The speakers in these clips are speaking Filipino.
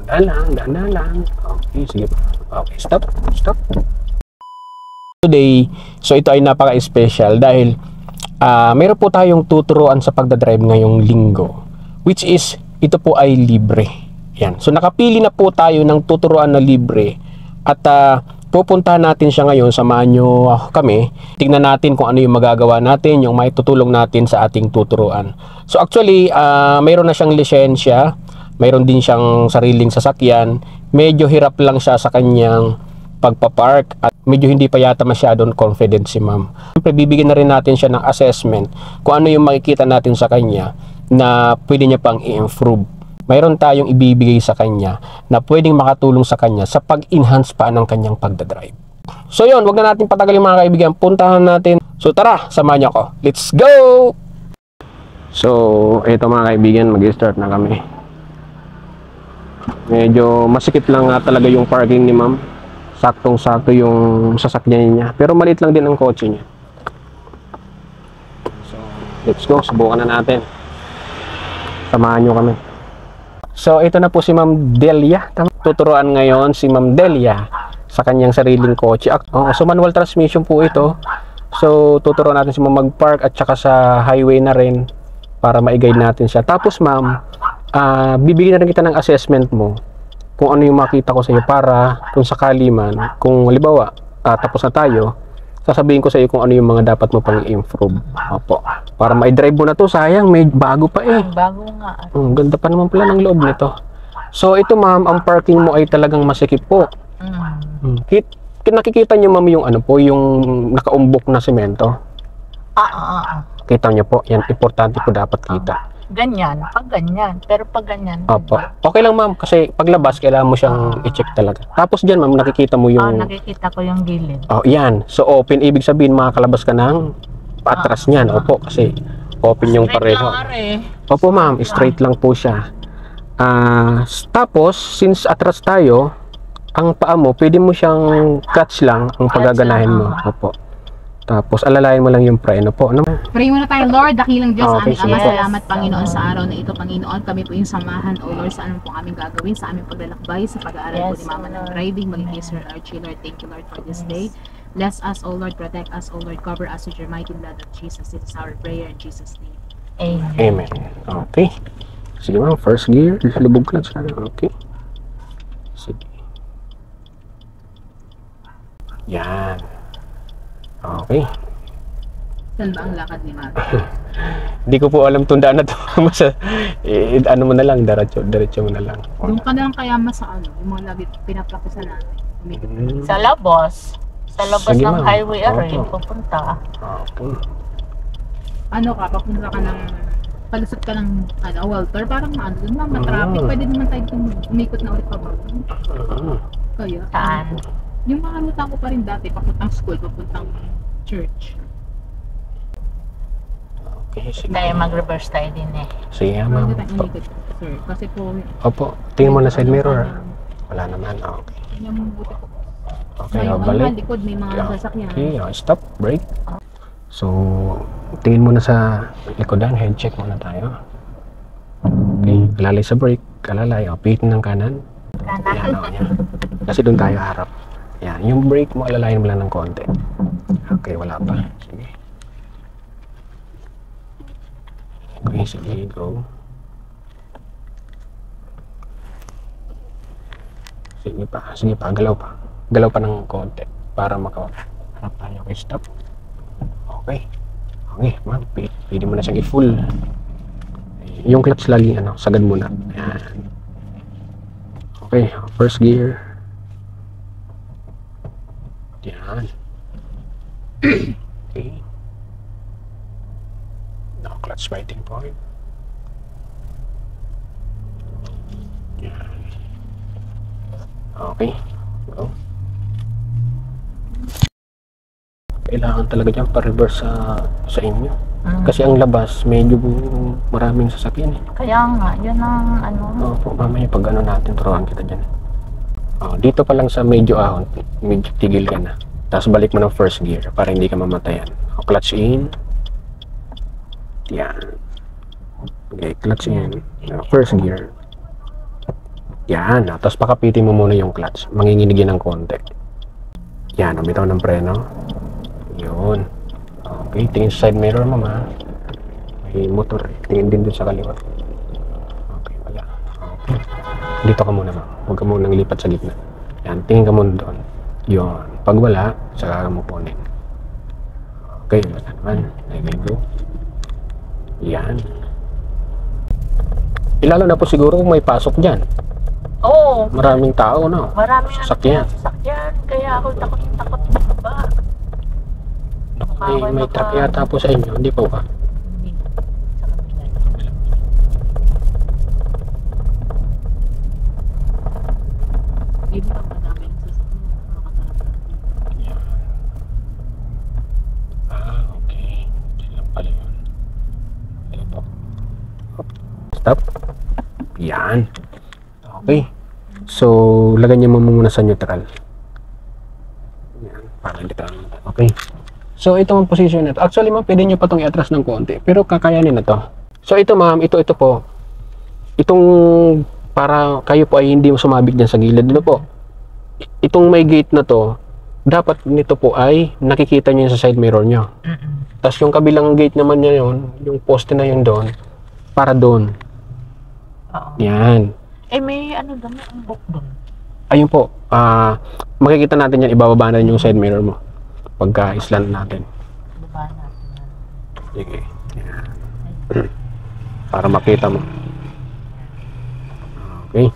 Dahan lang. Okay, sige pa. Okay, stop. Today, so ito ay napaka-special dahil mayroon po tayong tuturuan sa pagdadrive ngayong linggo, which is ito po ay libre. Yan. So nakapili na po tayo ng tuturuan na libre at pupuntahan natin siya ngayon. Samahan nyo kami. Tingnan natin kung ano yung magagawa natin, yung maitutulong natin sa ating tuturuan. So actually, mayroon na siyang lisensya, mayroon din siyang sariling sasakyan. Medyo hirap lang siya sa kanyang pagpapark at medyo hindi pa yata masyadong confident si ma'am. Siyempre, bibigyan na rin natin siya ng assessment kung ano yung makikita natin sa kanya na pwede niya pang i-improve. Mayroon tayong ibibigay sa kanya na pwedeng makatulong sa kanya sa pag-enhance pa ng kanyang pagdadrive. So yun, wag na natin patagalin mga kaibigan, puntahan natin. So tara, samahan niyo ako. Let's go! So, eto mga kaibigan, mag-start na kami. Medyo masikip lang nga talaga yung parking ni ma'am. Saktong-sakto yung sasakyan niya. Pero maliit lang din ang kotse niya. So, let's go, subukan na natin. Samahan niyo kami. So, ito na po si Ma'am Delia. Tuturuan ngayon si Ma'am Delia sa kanyang sariling kotse. So, manual transmission po ito. So, tuturuan natin si Ma'am mag-park at saka sa highway na rin para ma-guide natin siya. Tapos, Ma'am, bibigyan na rin kita ng assessment mo kung ano yung makita ko sa iyo para kung sakali man, kung halimbawa, tapos na tayo, sasabihin ko sa iyo kung ano yung mga dapat mo pang i-improve. Opo. Para ma-drive mo na to, sayang, may bago pa eh. Bago nga. Ganda pa naman pala ng loob nito. So ito ma'am, ang parking mo ay talagang masikip po. Nakikita niyo ma'am yung ano po, yung nakaumbok na semento. Kita niyo po, yan importante po dapat kita. Ganyan, pag ganyan. Pero pag ganyan. Opo. Okay lang ma'am, kasi paglabas kailangan mo siyang i-check talaga. Tapos diyan ma'am, nakikita mo yung nakikita ko yung gilid. yan. So open, ibig sabihin makakalabas ka ng patras niyan. Opo, kasi open yung pareho. Opo ma'am, straight lang po siya. Tapos since atras tayo, ang paa mo, pwede mo siyang clutch lang ang pagaganahin mo. Opo. Tapos alalayan mo lang yung preno po. Pray muna tayo, Lord, dakilang Diyos, Okay, aming Ama, sige. salamat Panginoon sa araw na ito, Panginoon. Kami po yung samahan, O Lord, sa anong pong aming gagawin, sa aming paglalakbay, sa pag-aaral po ni Mama ng driving, maging kay Sir Archie, Lord. Thank you, Lord, for this day. Bless us, O Lord, protect us, O Lord, cover us with your mighty blood of Jesus. This is our prayer in Jesus' name. Amen. Okay. Sige ma'am, first gear, lubog clutch na. Okay. Sige. Yan. Okay. Saan ba ang lakad ni Mama? Hindi ko po alam tundaan na to. Ano mo na lang, diretso mo na lang. Doon ka na lang kaya sa ano, yung mga lagi pinaprakusan natin. Sa labas. Sa labas Sige, ng ma'am. highway aray, Opo. pupunta. Okay. Ano ka, papunta ka ng, palusot ka ng, Walter, parang ano, doon lang, matraffic, pwede naman tayo umikot na ulit pa ba? Kaya? Saan? Yung mga ruta ko pa rin dati, papuntang school, papuntang church. Okay, sige. Dahil mag-reverse tayo din eh. Sige Pwede ma'am. tayong umikot, sir. Kasi po, Opo, tingin mo na side mirror. Wala naman. Okay. yung buti ko. Okay, Ngayong balik. likod, may mga sasakyan. Okay, stop, brake. So, tingin muna sa likodan, head check muna tayo. Okay, alalay sa brake, alalay, pihitin ng kanan. Yan, yan. Kasi doon tayo harap. Yan, yung brake mo, alalayan mo lang ng konti. Okay, wala pa. Sige. Okay, sige, go. Sige pa, galaw pa. Galaw pa ng konti para makaharap tayo. Okay, stop. Okay. Okay, ma'am, pwede mo na siyang i-full. Yung clutch lagi, sagad muna. Yan. Okay, first gear. Yan. Okay. Now, clutch biting point. Yan. Okay. Go. Kailangan talaga dyan pa-reverse sa inyo. Kasi ang labas, medyo maraming sasakyan eh. Kaya nga, yun ang Opo, mamaya pag natin, turuan kita dyan. Dito pa lang sa medyo ahon, medyo tigil ka na. Tapos balik mo ng first gear para hindi ka mamatayan. Clutch in. Yan. Okay, clutch in. First gear. Yan, tapos pakapitin mo muna yung clutch. Manginginig yan ng konti. Yan, umitaw ng preno. Yun. Okay, tingin sa side mirror mo, ma. May motor eh. Tingin din dun sa kaliwa. Okay, wala. Okay. Dito ka muna, ma. Huwag ka munang lipat sa gitna. Yan, tingin ka muna doon. Yun. Pag wala, saka ka mo kunin. Okay, wala naman. Okay, go. Yan. Ilalo na po siguro kung may pasok dyan. Oo. Maraming tao, no? Maraming Sasakyan. sasakyan. Kaya ako takot ba? May truck yata po sa inyo. Hindi po ba? Hindi. Sa kabila. Dito lang madami yung sasakyan. Makatarap. Okay. Diyan lang pala yun. Ayun po. Stop. Yan. Okay. So, lagyan niyo mo muna sa neutral. Yan. Para hindi ka. Okay. So, ito ang position nito. Actually, ma'am, pwede nyo pa itong i-atras ng konti. Pero kakayanin na to. So, ito, ma'am, ito po. Itong para kayo po ay hindi sumabit dyan sa gilid. Ito po. Itong may gate na to, dapat nito po ay nakikita nyo sa side mirror nyo. Tapos yung kabilang gate naman niya yun, yung poste na yun doon, para doon. Oo. Yan. Eh, may ano doon, ang book doon. Ayun po. Makikita natin yan, ibababa na yung side mirror mo. Pagka island natin. Baba natin yan. Sige. Yan. Para makita mo. Okay.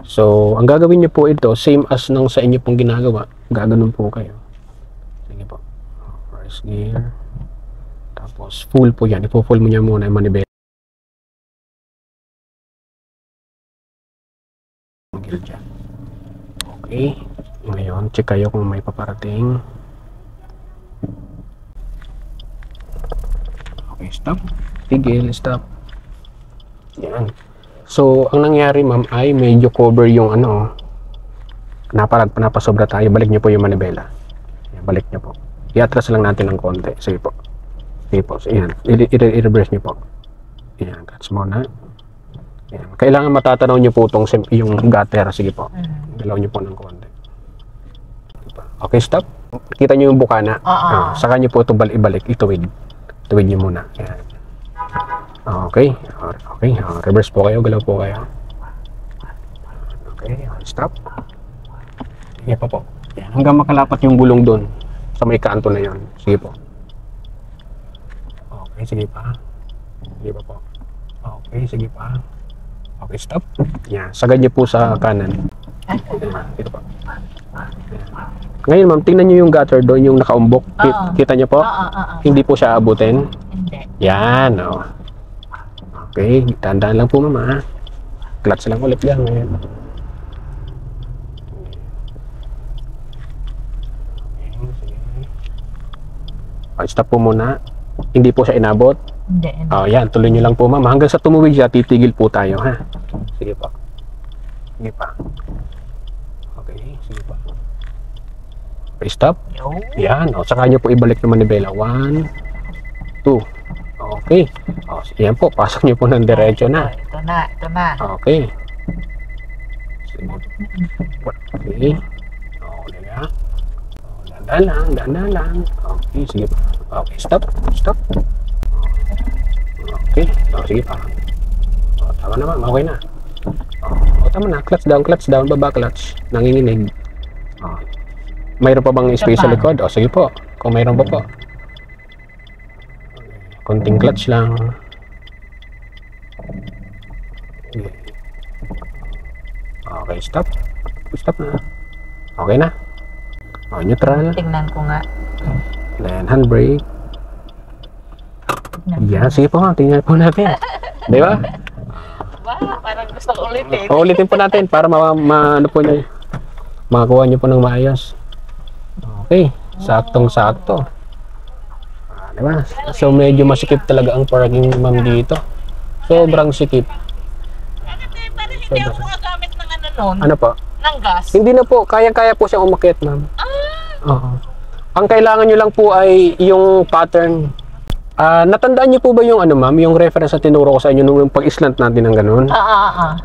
So, ang gagawin niyo po ito, same as nung sa inyo pong ginagawa. Gaganon po kayo. Sige po. First gear. Tapos, full po yan. Ipo-full mo niya muna yung manibela. Gear dyan. Okay. Ngayon, check kayo kung may paparating. Okay, stop. Tigil, stop. Yan. So, ang nangyari, ma'am, ay medyo cover yung ano, napasobra tayo. Balik niyo po yung manibela. Yan, balik niyo po. I-atras lang natin ng konti. Sige po. Sige po. So, yan. I-reverse niyo po. Yan. Catch muna. Yan. Kailangan matatanaw niyo po itong yung gutter. Sige po. Galaw niyo po ng konti. Okay, stop. Kita niyo yung bukana. Saka niyo po ito ibalik. Ituwid. Tuwid niyo muna. Yan. Okay. Okay. Reverse po kayo. Galaw po kayo. Okay. Stop. Sige pa po. Yan. Hanggang makalapat yung gulong doon. Sa may kanto na yon. Sige po. Okay. Sige pa. Sige pa po. Okay. Sige pa. Okay. Stop. Yan. Sagad niyo po sa kanan. Yan. Ito po. Ngayon, ma'am, tingnan niyo yung gutter doon, yung nakaumbok. Kita niyo po? Hindi po siya abutin. Hindi. Yan, oh. Okay, tandaan lang po, mama. Clutch lang ulit yan. Ngayon. Okay, stop po muna. Hindi po siya inabot. Hindi. Oh, yan, tuloy niyo lang po, mama. Hanggang sa tumuwid siya, titigil po tayo, ha? Sige pa. Sige pa. Okay, sige pa. Okay, stop. Yan, o, saka nyo po ibalik yung manibela. 1, 2. Okay. O, yan po, pasok nyo po ng diretso na. Ito na, ito na. Okay. Sige. Okay. O, diba? O, dandan lang. Okay, sige pa. Okay, stop. Stop. Okay. O, sige pa. O, tama naman, okay na. O, tama na. Clutch down, baba clutch. Nanginginig. O, mayroon pa bang space sa likod? O, sige po. Kung mayroon pa po. Konting clutch lang. Okay, stop. Stop na. Okay na. O, neutral. Tingnan ko nga. Then, handbrake. Yan, sige po. Tingnan po natin. Di ba? Wow, parang gusto ko ulitin. Ulitin po natin para ano po nyo. Makakuha nyo po ng maayos. Okay, saktong-sakto. Diba? So, medyo masikip talaga ang parking, ma'am, dito. Sobrang sikip. Parang hindi ako magamit ng ano nun. Ano po? Ng gas. Hindi na po. Kaya-kaya po siyang umakyat, ma'am. Oo. Ang kailangan nyo lang po ay yung pattern. Natandaan niyo po ba yung ano ma'am, yung reference na tinuro ko sa inyo nung pag-islant natin ng ganun?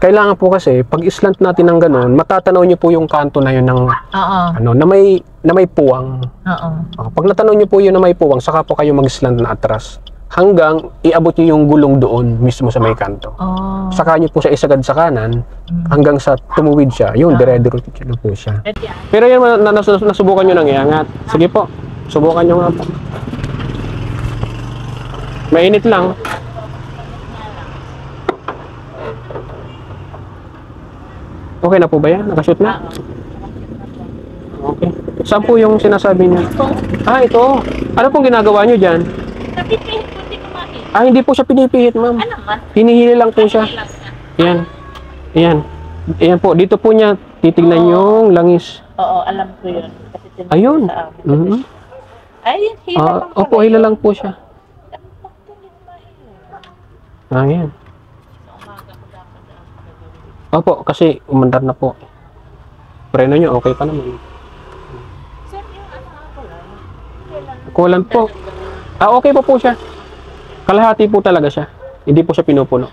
Kailangan po kasi pag islant natin ng ganun, matatanaw niyo po yung kanto na yun ng ano na may puwang. Pag natanaw niyo po yun na may puwang, saka po kayo mag-islant na atras. Hanggang iabot niyo yung gulong doon mismo sa may kanto. Saka niyo po siya isagad sa kanan hanggang sa tumuwid siya. Yun, dire-diretso na po siya. Pero yan nasubukan niyo nang iangat. Sige po. Subukan niyo nga po. Mainit lang. Okay na po ba yan? Nakashoot na? Okay. Saan po yung sinasabi niya? Ito. Ano pong ginagawa niyo dyan? Napipihit ko, hindi kumain. Hindi po siya pinipihit, ma'am. Ano man? Hinihili lang po siya. Ayan. Ayan. Ayan po. Dito po niya titignan yung langis. Oo, alam ko yun. Kasi tinanong Ayun. sa amin. Ay, hila lang Opo, hila lang po siya. Ayan. Opo, kasi umandar na po. Preno nyo, okay pa naman. Sir, yung ano nga po lang. Kulang po. Okay pa po siya. Kalahati po talaga siya. Hindi po siya pinupuno.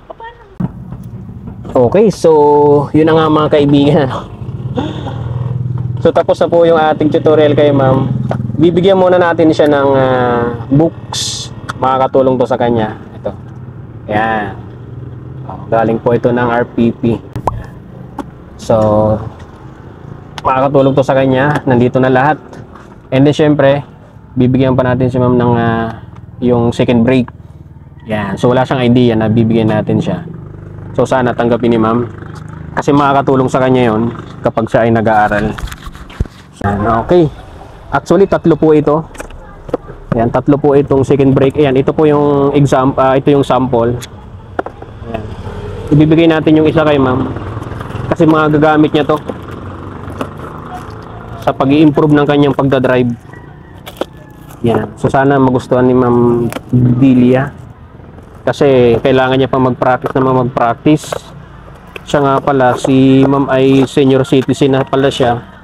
Okay, so yun na nga mga kaibigan. So tapos na po yung ating tutorial kay ma'am. Bibigyan muna natin siya ng books. Makakatulong to sa kanya. Ito. Yan. Galing po ito ng RPP. So makakatulong to sa kanya. Nandito na lahat. And then syempre bibigyan pa natin si ma'am ng yung second break. Yan. So wala siyang idea na bibigyan natin siya. So sana tanggapin ni ma'am. Kasi makakatulong sa kanya yon kapag siya ay nag-aaral. Yan. Okay. Actually, 3 po ito. Yan, 3 po itong second break. Ayan, ito po yung ito yung sample. Ayan. Ibibigay natin yung isa kay ma'am. Kasi mga gagamit niya to sa pag-i-improve ng kanyang pagdadrive. Yan. So sana magustuhan ni Ma'am Delia. Kasi kailangan niya pa mag-practice. Siya nga pala, si Ma'am ay senior citizen na pala siya.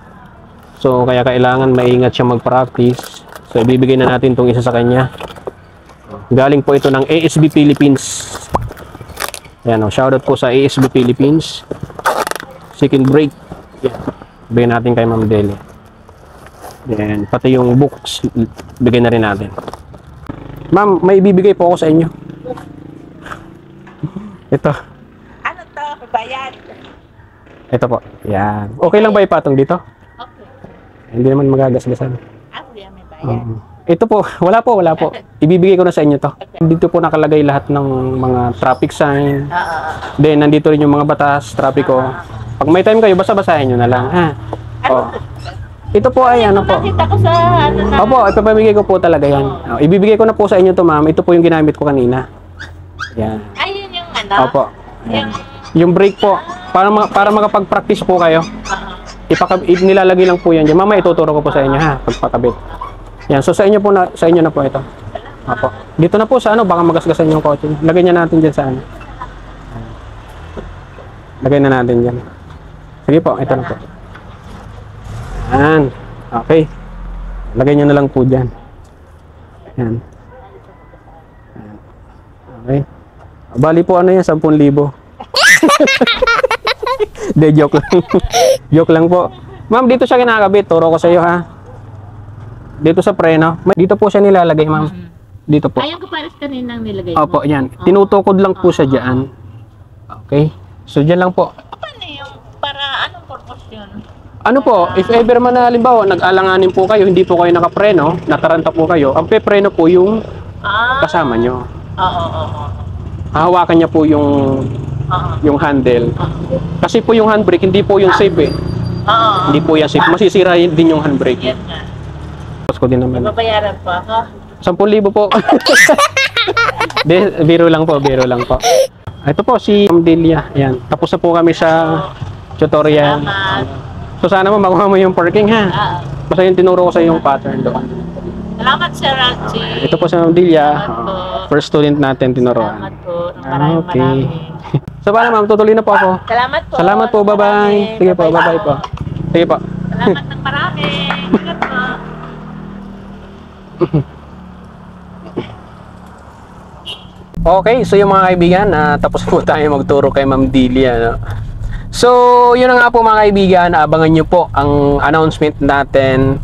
So kaya kailangan maingat siya mag-practice. So ibibigay na natin tong isa sa kanya. Galing po ito ng ASB Philippines. Ayan, shoutout po sa ASB Philippines. Second break. Yan. Bigyan natin kay Ma'am Delia. Then pati yung books bigyan na rin natin. Ma'am, may ibibigay po ako sa inyo. Ito. Ano to? Bayad? Ito po. Yan. Okay lang ba ipatong dito? Okay. Hindi naman magagasgasan. Kuya, may bayad. Ito po, wala po. Ibibigay ko na sa inyo to. Dito po nakalagay lahat ng mga traffic sign. Then nandito rin yung mga batas, trapiko. Pag may time kayo, basta basahin nyo na lang, ha? Oh. Ito po ay ano po. Nakita ko sa ano na. Opo, ipapamigay ko po talaga yan. Ibibigay ko na po sa inyo to, ma'am. Ito po yung ginamit ko kanina. Yan. Ayun yung ano. Opo. Yan. Yung brake po. Para makapag-practice po kayo. Nilalagay lang po yan dyan. Mama, ituturo ko po sa inyo, ha? Pagpakabit. Yan. So sa inyo na po ito. Opo. Dito na po sa ano, baka magasgasan yung kotse. Lagay niya natin dyan sa ano. Lagay na natin dyan. Sige po, ito na po. Yan. Okay. Lagay nyo na lang po dyan. Yan. Okay. Bali po ano yan, 10,000. De, joke lang. Joke lang po. Ma'am, dito siya kinakabit. Turo ko sa iyo, ha. Dito sa preno. Dito po siya nilalagay, ma'am. Dito po. Ayun ko pares kaninang nilagay mo. Opo, yan. Tinutukod lang po siya dyan. Okay. So, dyan lang po. Paano yung para anong purpose yun? Ano po, if ever man na halimbawa, nag-alanganin po kayo, hindi po kayo nakapreno, nataranta po kayo, ang pepreno po yung kasama nyo. Oo. Hahawakan niya po yung handle. Kasi po yung handbrake, hindi po yung safe eh. Hindi po yan safe. Masisira din yung handbrake. Yes nga. Tapos ko din naman. Babayaran pa ako. 10,000 po. Biro lang po. Ito po si Ma'am Delia. Ayan. Tapos na po kami sa tutorial. So sana makuha mo yung parking, ha. Basta yung tinuro ko sa yung pattern doon. Salamat, Sir Archie. Ito po si Ma'am Delia. First student natin tinuruan. Salamat po. Maraming. So paano, ma'am? Tutuloy na po ako. Salamat po. Bye-bye. Sige po, bye-bye po. Sige po. Salamat ng marami. Ingat po. Okay, so yung mga kaibigan, tapos po tayo magturo kay Ma'am Delia, no? So, yun na nga po mga kaibigan, abangan nyo po ang announcement natin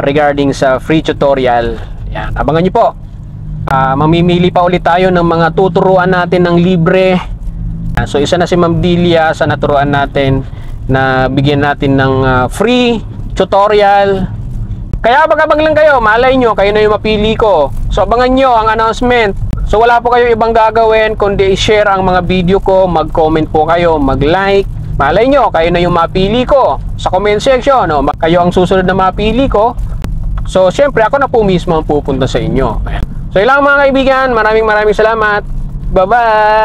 regarding sa free tutorial. Yan, abangan nyo po. Mamimili pa ulit tayo ng mga tuturuan natin ng libre. So, isa na si Ma'am Delia sa naturuan natin na bigyan natin ng free tutorial. Kaya abang-abang lang kayo, malay nyo, kayo na yung mapili ko. So, abangan nyo ang announcement. So wala po kayo ibang gagawin kundi i-share ang mga video ko, mag-comment po kayo, mag-like. Malay nyo, kayo na yung mapili ko sa comment section, no? Kayo ang susunod na mapili ko. So syempre ako na po mismo ang pupunta sa inyo. So ilang mga kaibigan, maraming salamat. Bye-bye!